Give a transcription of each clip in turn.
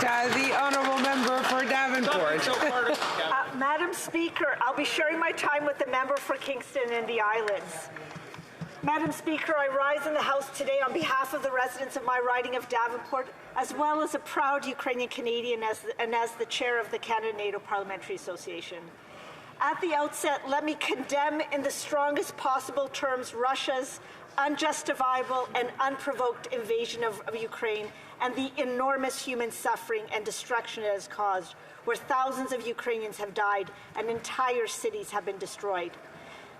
The honourable member for Davenport. Madam Speaker, I'll be sharing my time with the member for Kingston and the Islands. Madam Speaker, I rise in the House today on behalf of the residents of my riding of Davenport, as well as a proud Ukrainian Canadian and as the chair of the Canada-NATO Parliamentary Association. At the outset, let me condemn in the strongest possible terms Russia's unjustifiable and unprovoked invasion of Ukraine and the enormous human suffering and destruction it has caused, where thousands of Ukrainians have died and entire cities have been destroyed.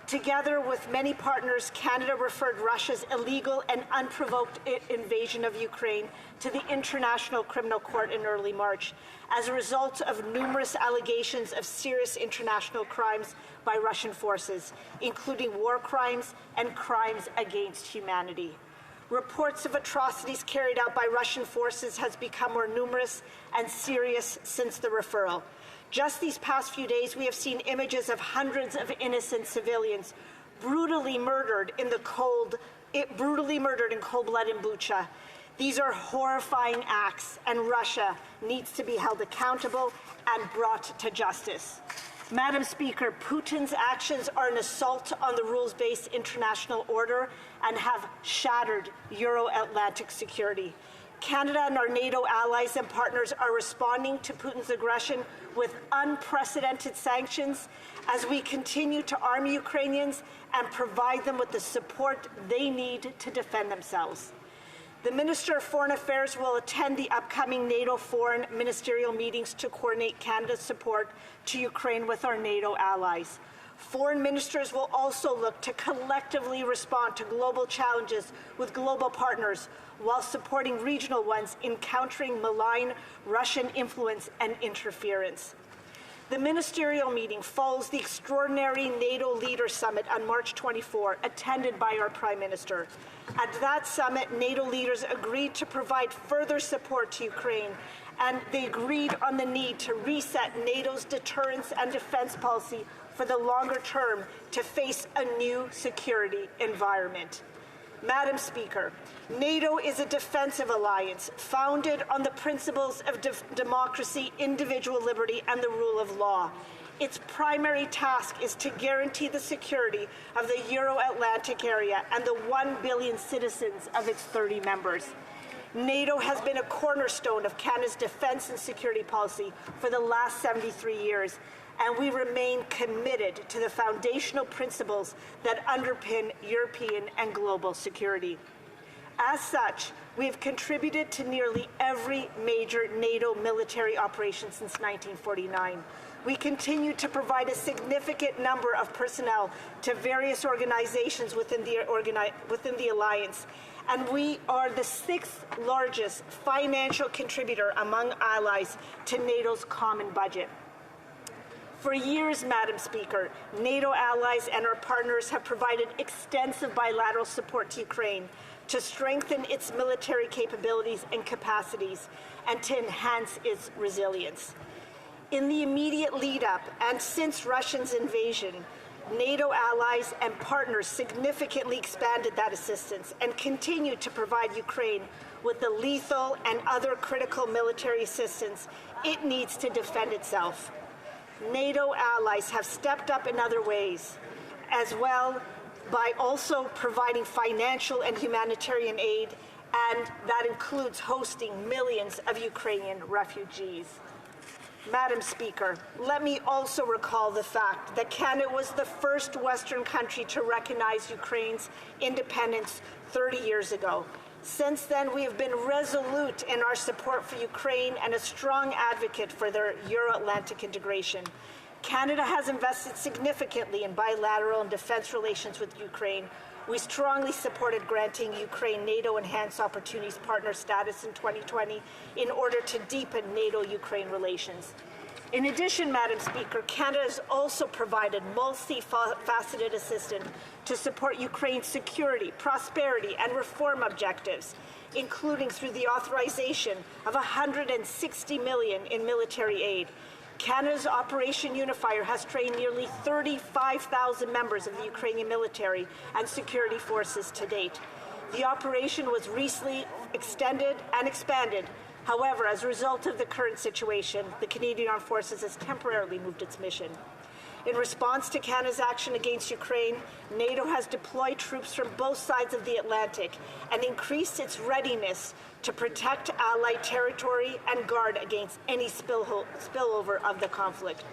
Together with many partners, Canada referred Russia's illegal and unprovoked invasion of Ukraine to the International Criminal Court in early March as a result of numerous allegations of serious international crimes by Russian forces, including war crimes and crimes against humanity. Reports of atrocities carried out by Russian forces has become more numerous and serious since the referral. Just these past few days, we have seen images of hundreds of innocent civilians brutally murdered in cold blood in Bucha. These are horrifying acts, and Russia needs to be held accountable and brought to justice. Madam Speaker, Putin's actions are an assault on the rules-based international order and have shattered Euro-Atlantic security. Canada and our NATO allies and partners are responding to Putin's aggression with unprecedented sanctions as we continue to arm Ukrainians and provide them with the support they need to defend themselves. The Minister of Foreign Affairs will attend the upcoming NATO foreign ministerial meetings to coordinate Canada's support to Ukraine with our NATO allies. Foreign ministers will also look to collectively respond to global challenges with global partners while supporting regional ones in countering malign Russian influence and interference. The ministerial meeting follows the extraordinary NATO Leaders Summit on March 24, attended by our Prime Minister. At that summit, NATO leaders agreed to provide further support to Ukraine, and they agreed on the need to reset NATO's deterrence and defense policy for the longer term to face a new security environment. Madam Speaker, NATO is a defensive alliance founded on the principles of democracy, individual liberty, and the rule of law. Its primary task is to guarantee the security of the Euro-Atlantic area and the 1 billion citizens of its 30 members. NATO has been a cornerstone of Canada's defense and security policy for the last 73 years, and we remain committed to the foundational principles that underpin European and global security. As such, we have contributed to nearly every major NATO military operation since 1949. We continue to provide a significant number of personnel to various organizations within the alliance, and we are the 6th largest financial contributor among allies to NATO's common budget. For years, Madam Speaker, NATO allies and our partners have provided extensive bilateral support to Ukraine to strengthen its military capabilities and capacities and to enhance its resilience. In the immediate lead-up and since Russia's invasion, NATO allies and partners significantly expanded that assistance and continue to provide Ukraine with the lethal and other critical military assistance it needs to defend itself. NATO allies have stepped up in other ways as well by also providing financial and humanitarian aid, and that includes hosting millions of Ukrainian refugees. Madam Speaker, let me also recall the fact that Canada was the first Western country to recognize Ukraine's independence 30 years ago. Since then, we have been resolute in our support for Ukraine and a strong advocate for their Euro-Atlantic integration. Canada has invested significantly in bilateral and defense relations with Ukraine. We strongly supported granting Ukraine NATO Enhanced Opportunities Partner status in 2020 in order to deepen NATO-Ukraine relations. In addition, Madam Speaker, Canada has also provided multifaceted assistance to support Ukraine's security, prosperity, and reform objectives, including through the authorization of $160 million in military aid. Canada's Operation Unifier has trained nearly 35,000 members of the Ukrainian military and security forces to date. The operation was recently extended and expanded However, as a result of the current situation, the Canadian Armed Forces has temporarily moved its mission. In response to Canada's action against Ukraine, NATO has deployed troops from both sides of the Atlantic and increased its readiness to protect Allied territory and guard against any spillover of the conflict.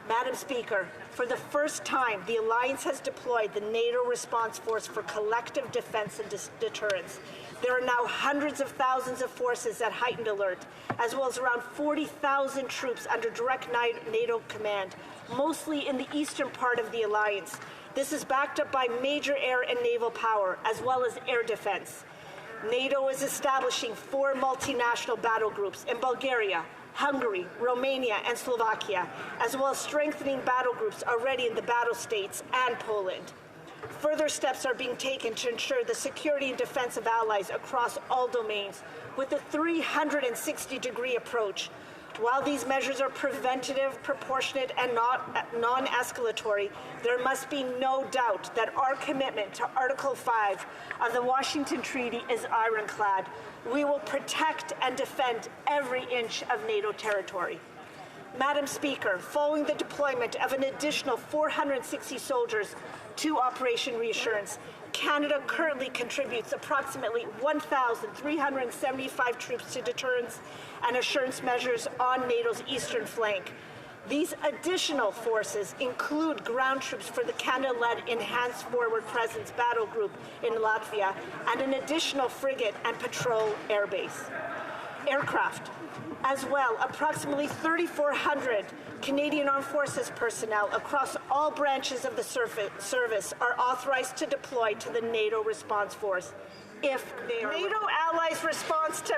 Madam Speaker, for the first time, the Alliance has deployed the NATO Response Force for collective defense and deterrence. There are now hundreds of thousands of forces at heightened alert, as well as around 40,000 troops under direct NATO command, mostly in the eastern part of the Alliance. This is backed up by major air and naval power, as well as air defense. NATO is establishing 4 multinational battle groups in Bulgaria, Hungary, Romania, and Slovakia, as well as strengthening battle groups already in the battle states and Poland. Further steps are being taken to ensure the security and defense of allies across all domains with a 360-degree approach. While these measures are preventative, proportionate, and non-escalatory, there must be no doubt that our commitment to Article 5 of the Washington Treaty is ironclad. We will protect and defend every inch of NATO territory. Madam Speaker, following the deployment of an additional 460 soldiers to Operation Reassurance, Canada currently contributes approximately 1,375 troops to deterrence and assurance measures on NATO's eastern flank. These additional forces include ground troops for the Canada-led Enhanced Forward Presence Battle Group in Latvia and an additional frigate and patrol airbase. Aircraft. As well, approximately 3,400 Canadian Armed Forces personnel across all branches of the service are authorized to deploy to the NATO Response Force if they are. NATO allies' response to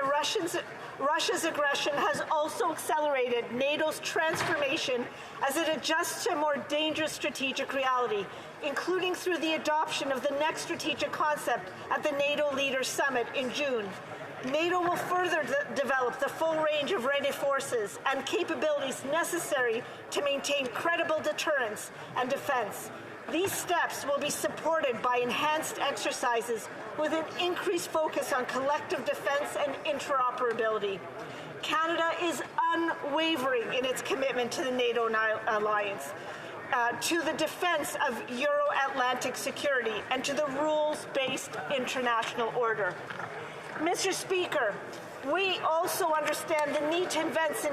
Russia's aggression has also accelerated NATO's transformation as it adjusts to a more dangerous strategic reality, including through the adoption of the next strategic concept at the NATO Leaders Summit in June. NATO will further develop the full range of ready forces and capabilities necessary to maintain credible deterrence and defense. These steps will be supported by enhanced exercises with an increased focus on collective defense and interoperability. Canada is unwavering in its commitment to the NATO alliance, to the defense of Euro-Atlantic security, and to the rules-based international order. Mr. Speaker, we also understand the need to invest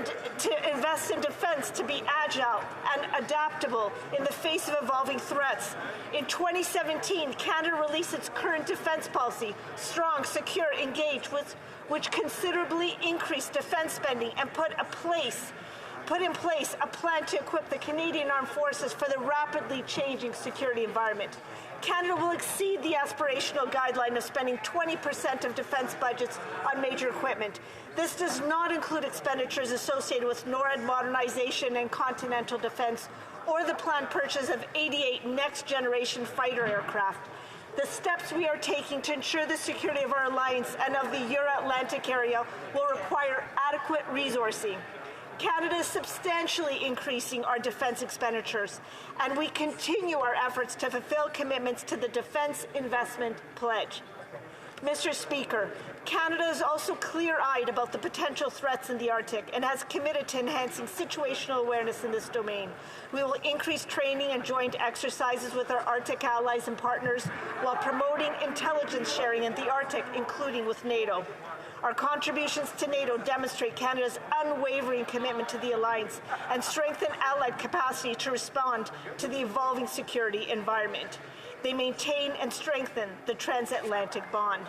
in defense to be agile and adaptable in the face of evolving threats. In 2017, Canada released its current defense policy, Strong, Secure, Engage, which considerably increased defense spending and put in place a plan to equip the Canadian Armed Forces for the rapidly changing security environment. Canada will exceed the aspirational guideline of spending 20% of defense budgets on major equipment. This does not include expenditures associated with NORAD modernization and continental defense or the planned purchase of 88 next-generation fighter aircraft. The steps we are taking to ensure the security of our alliance and of the Euro-Atlantic area will require adequate resourcing. Canada is substantially increasing our defense expenditures, and we continue our efforts to fulfill commitments to the Defense Investment Pledge. Mr. Speaker, Canada is also clear-eyed about the potential threats in the Arctic and has committed to enhancing situational awareness in this domain. We will increase training and joint exercises with our Arctic allies and partners while promoting intelligence sharing in the Arctic, including with NATO. Our contributions to NATO demonstrate Canada's unwavering commitment to the alliance and strengthen allied capacity to respond to the evolving security environment. They maintain and strengthen the transatlantic bond.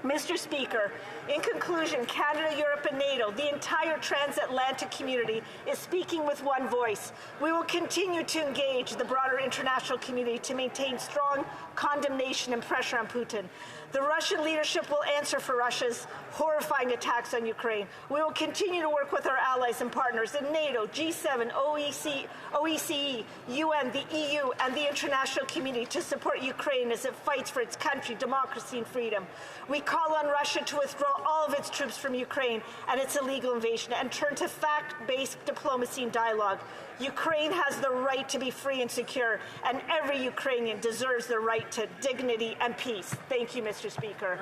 Mr. Speaker, in conclusion, Canada, Europe, and NATO, the entire transatlantic community, is speaking with one voice. We will continue to engage the broader international community to maintain strong condemnation and pressure on Putin. The Russian leadership will answer for Russia's horrifying attacks on Ukraine. We will continue to work with our allies and partners in NATO, G7, OECE, UN, the EU, and the international community to support Ukraine as it fights for its country, democracy, and freedom. We call on Russia to withdraw all of its troops from Ukraine and its illegal invasion and turn to fact-based diplomacy and dialogue. Ukraine has the right to be free and secure, and every Ukrainian deserves the right to dignity and peace. Thank you, Mr. Speaker.